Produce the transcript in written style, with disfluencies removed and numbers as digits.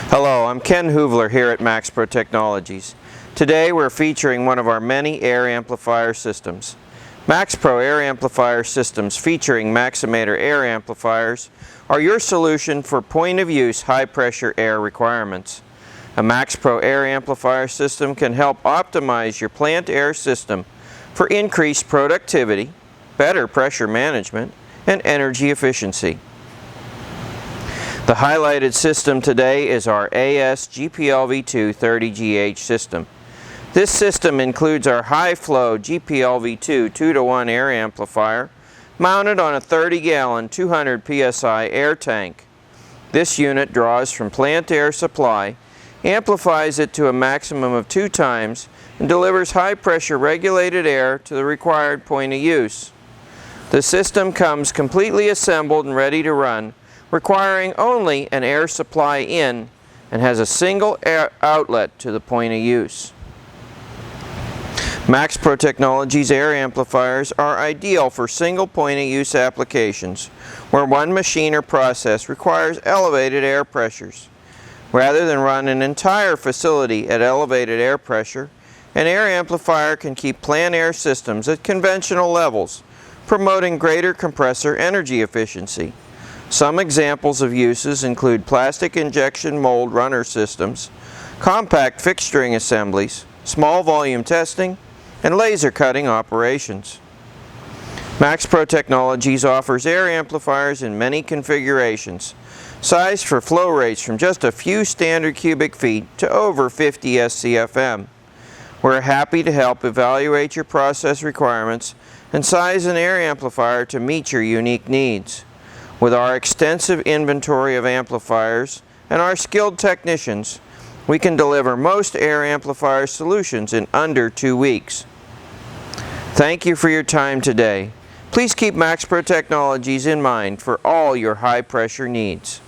Hello, I'm Ken Hoovler here at MaxPro Technologies. Today we're featuring one of our many air amplifier systems. MaxPro air amplifier systems featuring Maximator air amplifiers are your solution for point-of-use high-pressure air requirements. A MaxPro air amplifier system can help optimize your plant air system for increased productivity, better pressure management, and energy efficiency. The highlighted system today is our GPLV2 30GH system. This system includes our high-flow GPLV2 2-to-1 air amplifier mounted on a 30-gallon 200 psi air tank. This unit draws from plant air supply, amplifies it to a maximum of 2 times, and delivers high-pressure regulated air to the required point of use. The system comes completely assembled and ready to run, requiring only an air supply in, and has a single air outlet to the point of use. MaxPro Technologies air amplifiers are ideal for single point of use applications where one machine or process requires elevated air pressures. Rather than run an entire facility at elevated air pressure, an air amplifier can keep plant air systems at conventional levels, promoting greater compressor energy efficiency. Some examples of uses include plastic injection mold runner systems, compact fixturing assemblies, small volume testing, and laser cutting operations. MaxPro Technologies offers air amplifiers in many configurations, sized for flow rates from just a few standard cubic feet to over 50 SCFM. We're happy to help evaluate your process requirements and size an air amplifier to meet your unique needs. With our extensive inventory of amplifiers and our skilled technicians, we can deliver most air amplifier solutions in under 2 weeks. Thank you for your time today. Please keep MaxPro Technologies in mind for all your high-pressure needs.